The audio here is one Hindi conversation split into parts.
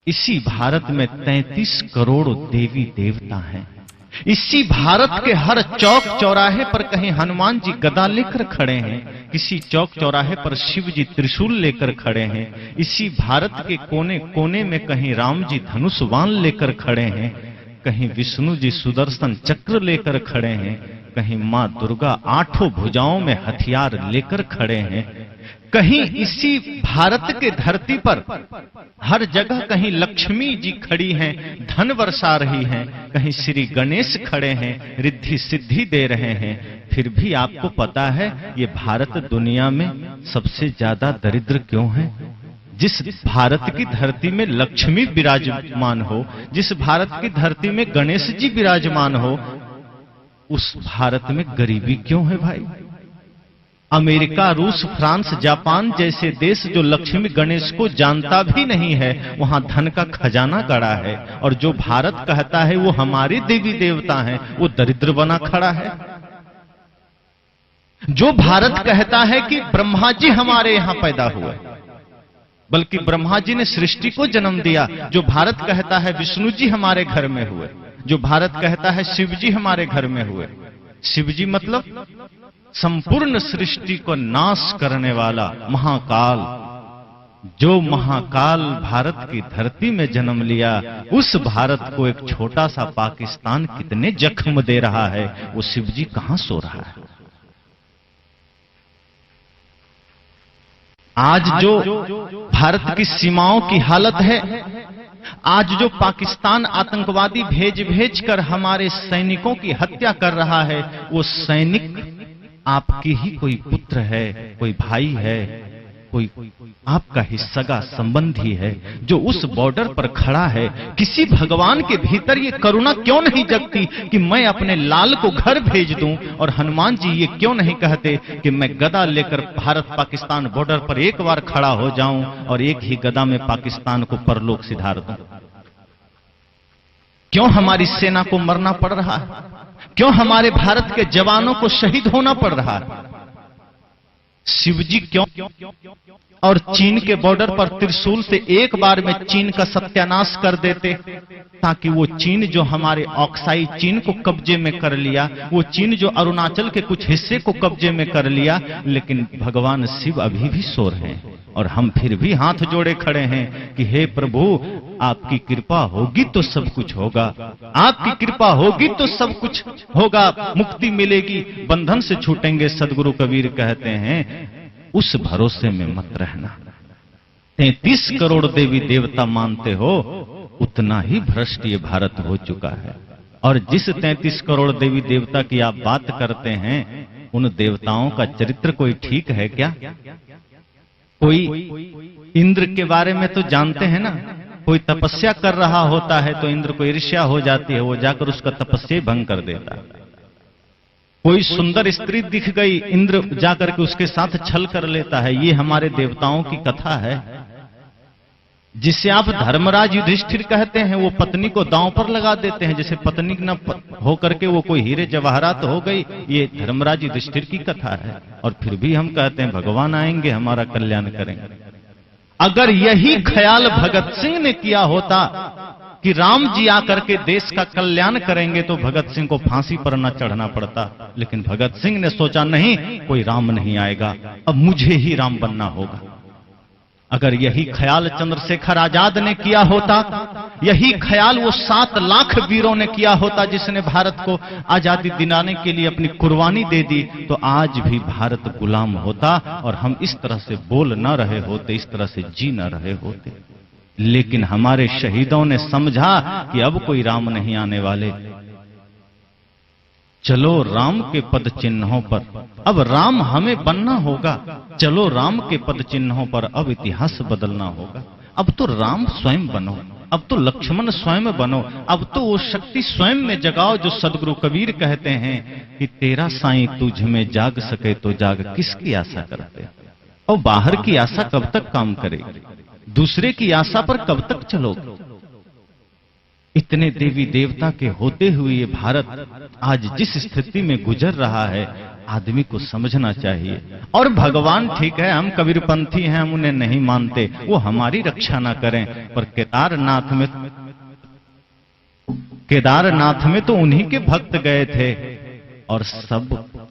इसी भारत में 33 करोड़ देवी देवता हैं। इसी भारत के हर चौक चौराहे पर कहीं हनुमान जी गदा लेकर खड़े हैं, किसी चौक चौराहे पर शिव जी त्रिशूल लेकर खड़े हैं। इसी भारत के कोने कोने में कहीं राम जी धनुष बाण लेकर खड़े हैं, कहीं विष्णु जी सुदर्शन चक्र लेकर खड़े हैं, कहीं मां दुर्गा आठों भुजाओं में हथियार लेकर खड़े हैं। कहीं इसी भारत के धरती पर हर जगह कहीं लक्ष्मी जी खड़ी हैं, धन बरसा रही हैं, कहीं श्री गणेश खड़े हैं, रिद्धि सिद्धि दे रहे हैं। फिर भी आपको पता है ये भारत दुनिया में सबसे ज्यादा दरिद्र क्यों है? जिस भारत की धरती में लक्ष्मी विराजमान हो, जिस भारत की धरती में गणेश जी विराजमान हो, उस भारत में गरीबी क्यों है भाई? अमेरिका, रूस, फ्रांस, जापान जैसे देश जो लक्ष्मी गणेश को जानता भी नहीं है, वहां धन का खजाना गड़ा है, और जो भारत कहता है वो हमारे देवी देवता हैं, वो दरिद्र बना खड़ा है। जो भारत कहता है कि ब्रह्मा जी हमारे यहां पैदा हुए, बल्कि ब्रह्मा जी ने सृष्टि को जन्म दिया, जो भारत कहता है विष्णु जी हमारे घर में हुए, जो भारत कहता है शिव जी हमारे घर में हुए। शिव जी मतलब संपूर्ण सृष्टि को नाश करने वाला महाकाल। जो महाकाल भारत की धरती में जन्म लिया, उस भारत को एक छोटा सा पाकिस्तान कितने जख्म दे रहा है, वो शिव जी कहां सो रहा है? आज जो भारत की सीमाओं की हालत है, आज जो पाकिस्तान आतंकवादी भेज भेज कर हमारे सैनिकों की हत्या कर रहा है, वो सैनिक आपकी ही कोई पुत्र है, कोई भाई है, कोई आपका ही सगा संबंधी है, जो उस बॉर्डर पर खड़ा है। किसी भगवान के भीतर ये करुणा क्यों नहीं जगती कि मैं अपने लाल को घर भेज दूं? और हनुमान जी ये क्यों नहीं कहते कि मैं गदा लेकर भारत पाकिस्तान बॉर्डर पर एक बार खड़ा हो जाऊं और एक ही गदा में पाकिस्तान को परलोक सिधार दूं? क्यों हमारी सेना को मरना पड़ रहा है? क्यों हमारे भारत के जवानों को शहीद होना पड़ रहा है? शिव जी क्यों? और चीन के बॉर्डर पर त्रिशूल से एक बार में चीन का सत्यानाश कर देते, ताकि वो चीन जो हमारे ऑक्साई चीन को कब्जे में कर लिया, वो चीन जो अरुणाचल के कुछ हिस्से को कब्जे में कर लिया, लेकिन भगवान शिव अभी भी सो रहे हैं और हम फिर भी हाथ जोड़े खड़े हैं कि हे प्रभु, आपकी कृपा होगी तो सब कुछ होगा, आपकी कृपा होगी तो सब कुछ होगा, मुक्ति मिलेगी, बंधन से छूटेंगे। सदगुरु कबीर कहते हैं उस भरोसे में मत रहना। 33 करोड़ देवी देवता मानते हो, उतना ही भ्रष्ट ये भारत हो चुका है। और जिस 33 करोड़ देवी देवता की आप बात करते हैं, उन देवताओं का चरित्र कोई ठीक है क्या? कोई इंद्र के बारे में तो जानते हैं ना, कोई तपस्या कर रहा होता है तो इंद्र को ईर्ष्या हो जाती है, वो जाकर उसका तपस्या भंग कर देता है। कोई सुंदर स्त्री दिख गई, इंद्र जाकर के उसके साथ छल कर लेता है। ये हमारे देवताओं की कथा है। जिसे आप धर्मराज युधिष्ठिर कहते हैं, वो पत्नी को दांव पर लगा देते हैं, जैसे पत्नी न होकर के वो कोई हीरे जवाहरात हो गई। ये धर्मराज युधिष्ठिर की कथा है। और फिर भी हम कहते हैं भगवान आएंगे, हमारा कल्याण करेंगे। अगर यही ख्याल भगत सिंह ने किया होता कि राम जी आकर के देश का कल्याण करेंगे, तो भगत सिंह को फांसी पर न चढ़ना पड़ता। लेकिन भगत सिंह ने सोचा नहीं, कोई राम नहीं आएगा, अब मुझे ही राम बनना होगा। अगर यही ख्याल चंद्रशेखर आजाद ने किया होता, यही ख्याल वो 7 लाख वीरों ने किया होता जिसने भारत को आजादी दिलाने के लिए अपनी कुर्बानी दे दी, तो आज भी भारत गुलाम होता और हम इस तरह से बोल न रहे होते, इस तरह से जी न रहे होते। लेकिन हमारे शहीदों ने समझा कि अब कोई राम नहीं आने वाले, चलो राम के पद चिन्हों पर, अब राम हमें बनना होगा। चलो राम के पद चिन्हों पर अब इतिहास बदलना होगा। अब तो राम स्वयं बनो, अब तो लक्ष्मण स्वयं बनो, अब तो वो शक्ति स्वयं में जगाओ जो सदगुरु कबीर कहते हैं कि तेरा साईं तुझ में जाग सके तो जाग, किसकी आशा करते? और बाहर की आशा कब तक काम करेगी? दूसरे की आशा पर कब तक चलोगे? इतने देवी देवता के होते हुए ये भारत आज जिस स्थिति में गुजर रहा है, आदमी को समझना चाहिए। और भगवान ठीक है, हम कबीरपंथी हैं, हम उन्हें नहीं मानते, वो हमारी रक्षा ना करें, पर केदारनाथ में तो उन्हीं के भक्त गए थे और सब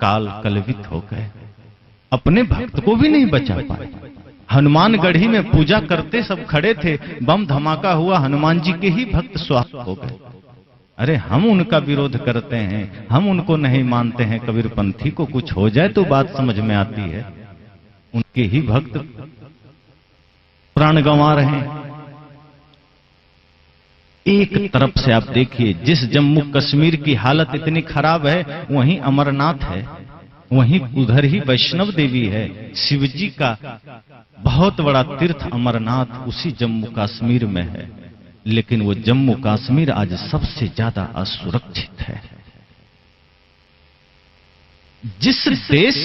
काल कलवित हो गए, अपने भक्त को भी नहीं बचा पाए। हनुमानगढ़ी में पूजा करते सब खड़े थे, बम धमाका हुआ, हनुमान जी के ही भक्त स्वाहा हो गए। अरे हम उनका विरोध करते हैं, हम उनको नहीं मानते हैं, कबीरपंथी को कुछ हो जाए तो बात समझ में आती है, उनके ही भक्त प्राण गंवा रहे हैं। एक तरफ से आप देखिए, जिस जम्मू कश्मीर की हालत इतनी खराब है, वहीं अमरनाथ है, वहीं उधर ही वैष्णव देवी है, शिव जी का बहुत बड़ा तीर्थ अमरनाथ उसी जम्मू कश्मीर में है। लेकिन वो जम्मू कश्मीर आज सबसे ज्यादा असुरक्षित है। जिस देश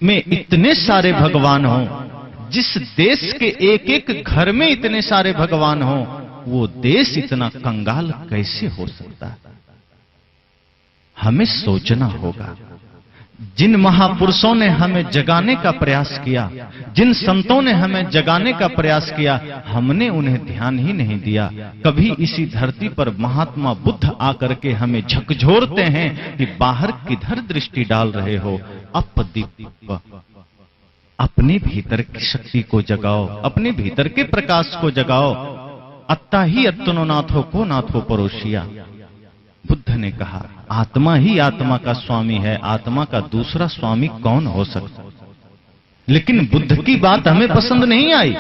में इतने सारे भगवान हों, जिस देश के एक एक घर में इतने सारे भगवान हों, वो देश इतना कंगाल कैसे हो सकता है? हमें सोचना होगा। जिन महापुरुषों ने हमें जगाने का प्रयास किया, जिन संतों ने हमें जगाने का प्रयास किया, हमने उन्हें ध्यान ही नहीं दिया। कभी इसी धरती पर महात्मा बुद्ध आकर के हमें झकझोरते हैं कि बाहर किधर दृष्टि डाल रहे हो, अपदीप, अपने भीतर की शक्ति को जगाओ, अपने भीतर के प्रकाश को जगाओ। अत्ता ही अत्तनो नाथो को नाथो परोशिया। बुद्ध ने कहा, आत्मा ही आत्मा का स्वामी है, आत्मा का दूसरा स्वामी कौन हो सकता? लेकिन बुद्ध की बात हमें पसंद नहीं आई।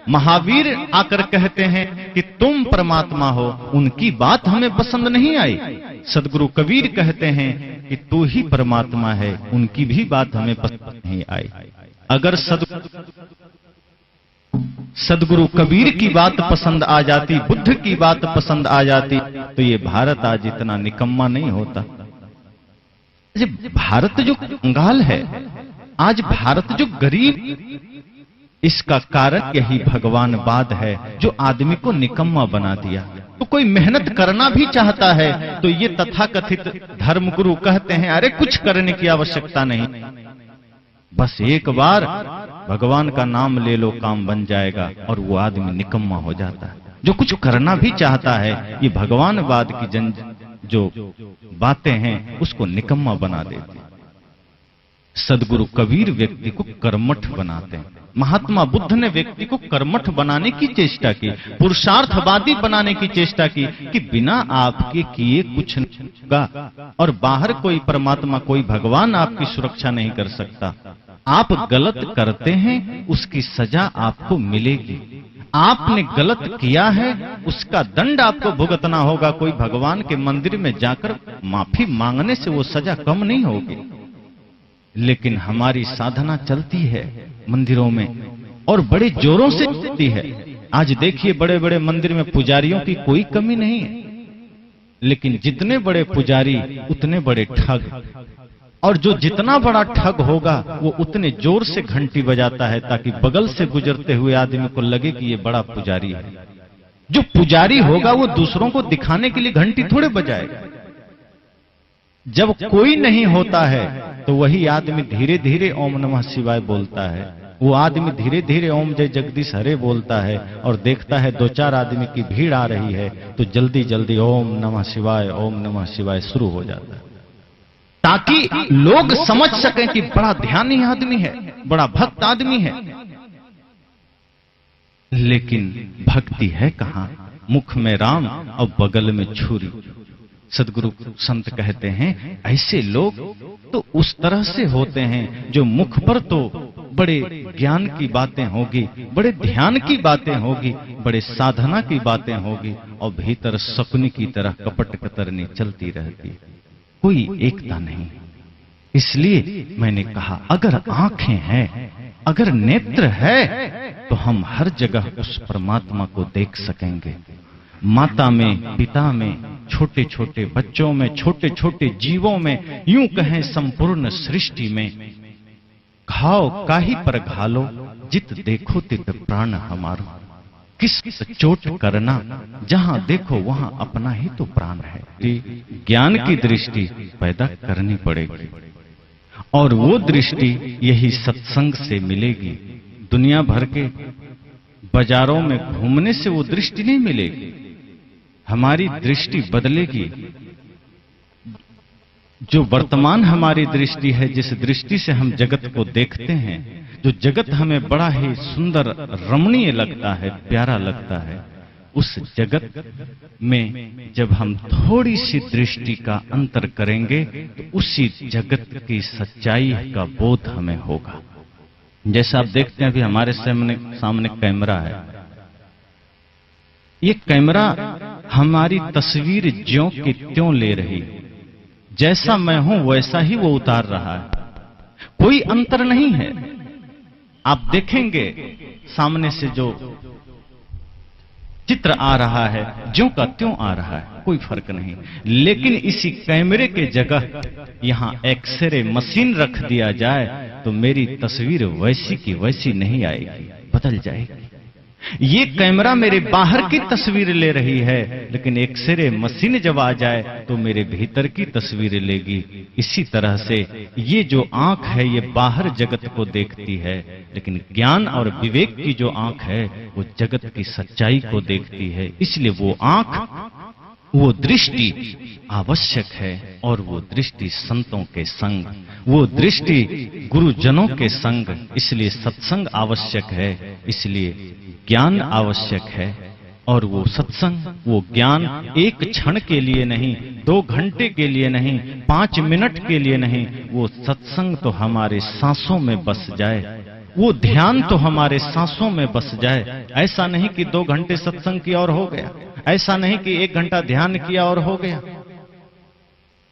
महावीर आकर कहते हैं कि तुम परमात्मा हो, उनकी बात हमें पसंद नहीं आई। सदगुरु कबीर कहते हैं कि तू ही परमात्मा है, उनकी भी बात हमें पसंद नहीं आई। अगर सदगुरु कबीर की बात पसंद आ जाती, बुद्ध की बात पसंद आ जाती, तो ये भारत आज इतना निकम्मा नहीं होता। भारत जो कंगाल है, आज भारत जो गरीब, इसका कारण यही भगवानवाद है जो आदमी को निकम्मा बना दिया। तो कोई मेहनत करना भी चाहता है तो ये तथाकथित धर्मगुरु कहते हैं, अरे कुछ करने की आवश्यकता नहीं, बस एक बार भगवान का नाम ले लो, काम बन जाएगा, और वो आदमी निकम्मा हो जाता है। जो कुछ करना भी चाहता है, ये भगवानवाद की जो बातें हैं उसको निकम्मा बना देती। सदगुरु कबीर व्यक्ति को कर्मठ बनाते हैं। महात्मा बुद्ध ने व्यक्ति को कर्मठ बनाने की चेष्टा की, पुरुषार्थवादी बनाने की चेष्टा की कि बिना आपके किए कुछ नहीं होगा, और बाहर कोई परमात्मा, कोई भगवान आपकी सुरक्षा नहीं कर सकता। आप गलत करते हैं, उसकी सजा आपको मिलेगी। आपने गलत किया है, उसका दंड आपको भुगतना होगा। कोई भगवान के मंदिर में जाकर माफी मांगने से वो सजा कम नहीं होगी। लेकिन हमारी साधना चलती है मंदिरों में, और बड़े जोरों से चलती है। आज देखिए, बड़े बड़े मंदिर में पुजारियों की कोई कमी नहीं है, लेकिन जितने बड़े पुजारी उतने बड़े ठग, और जो जितना बड़ा ठग होगा वो उतने जोर से घंटी बजाता है ताकि बगल से गुजरते हुए आदमी को लगे कि ये बड़ा पुजारी है। जो पुजारी होगा वो दूसरों को दिखाने के लिए घंटी थोड़े बजाएगा। जब कोई नहीं होता है तो वही आदमी धीरे धीरे ओम नमः शिवाय बोलता है। वो आदमी धीरे धीरे ओम जय जगदीश हरे बोलता है, और देखता है दो चार आदमी की भीड़ आ रही है तो जल्दी जल्दी ओम नमः शिवाय शुरू हो जाता है, ताकि लोग समझ सकें कि बड़ा ध्यानी आदमी है, बड़ा भक्त आदमी है। लेकिन भक्ति है कहां? मुख में राम और बगल में छुरी। सदगुरु संत कहते हैं ऐसे लोग तो उस तरह से होते हैं जो मुख पर तो बड़े ज्ञान की बातें होगी, बड़े ध्यान की बातें होगी, बड़े साधना की बातें होगी, और भीतर शकुनी की तरह कपट कतरनी चलती रहती, कोई एकता नहीं। इसलिए मैंने कहा, अगर आंखें हैं, अगर नेत्र है, तो हम हर जगह उस परमात्मा को देख सकेंगे। माता में, पिता में, छोटे छोटे बच्चों में, छोटे छोटे जीवों में, यूं कहें संपूर्ण सृष्टि में। घाव काहि पर घालो, जित देखो तित प्राण हमारो। किस चोट करना, जहां देखो वहां अपना ही तो प्राण है। ज्ञान की दृष्टि पैदा करनी पड़ेगी। और वो दृष्टि यही सत्संग से मिलेगी। दुनिया भर के बाजारों में घूमने से वो दृष्टि नहीं मिलेगी। हमारी दृष्टि बदलेगी। जो वर्तमान हमारी दृष्टि है, जिस दृष्टि से हम जगत को देखते हैं, जो जगत हमें बड़ा ही सुंदर रमणीय लगता है, प्यारा लगता है, उस जगत में जब हम थोड़ी सी दृष्टि का अंतर करेंगे तो उसी जगत की सच्चाई का बोध हमें होगा। जैसा आप देखते हैं अभी हमारे सामने कैमरा है। ये कैमरा हमारी तस्वीर ज्यों की त्यों ले रही है। जैसा मैं हूं वैसा ही वो उतार रहा है, कोई अंतर नहीं है। आप देखेंगे सामने से जो चित्र आ रहा है, ज्यों का त्यों आ रहा है, कोई फर्क नहीं। लेकिन इसी कैमरे के जगह यहां एक्सरे मशीन रख दिया जाए तो मेरी तस्वीर वैसी की वैसी नहीं आएगी, बदल जाएगी। ये कैमरा मेरे बाहर की तस्वीर ले रही है, लेकिन एक्सरे मशीन जब आ जाए तो मेरे भीतर की तस्वीर लेगी। इसी तरह से ये जो आंख है ये बाहर जगत को देखती है, लेकिन ज्ञान और विवेक की जो आंख है वो जगत की सच्चाई को देखती है। इसलिए वो आंख, वो दृष्टि आवश्यक है, और वो दृष्टि संतों के संग, वो दृष्टि गुरुजनों के संग। इसलिए सत्संग आवश्यक है, इसलिए ज्ञान आवश्यक है। और वो सत्संग, वो ज्ञान एक क्षण के लिए नहीं, 2 घंटे के लिए नहीं, 5 मिनट के लिए नहीं, वो सत्संग तो हमारे सांसों में बस जाए, वो ध्यान तो हमारे सांसों में बस जाए। ऐसा नहीं कि 2 घंटे सत्संग किया और हो गया, ऐसा नहीं कि 1 घंटा ध्यान किया और हो गया।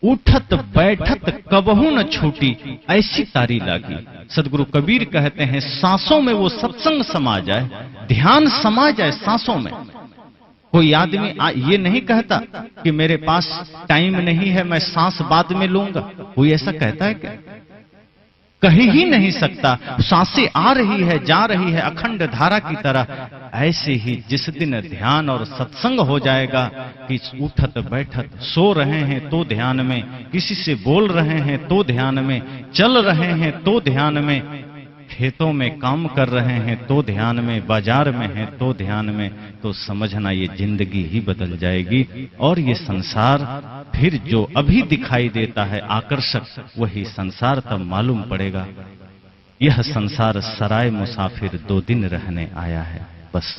उठत बैठत कबहू न छूटी, ऐसी तारी लागी। सदगुरु कबीर कहते हैं सांसों में वो सत्संग समा जाए, ध्यान समा जाए सांसों में। कोई आदमी ये नहीं कहता कि मेरे पास टाइम नहीं है, मैं सांस बाद में लूंगा। कोई ऐसा कहता है क्या? कह ही नहीं सकता। सांसें आ रही है, जा रही है, अखंड धारा की तरह। ऐसे ही जिस दिन ध्यान और सत्संग हो जाएगा कि उठत बैठत, सो रहे हैं तो ध्यान में, किसी से बोल रहे हैं तो ध्यान में, चल रहे हैं तो ध्यान में, खेतों में काम कर रहे हैं तो ध्यान में, बाजार में हैं तो ध्यान में, तो समझना ये जिंदगी ही बदल जाएगी। और ये संसार फिर जो अभी दिखाई देता है आकर्षक, वही संसार तब मालूम पड़ेगा यह संसार सराय मुसाफिर 2 दिन रहने आया है, बस।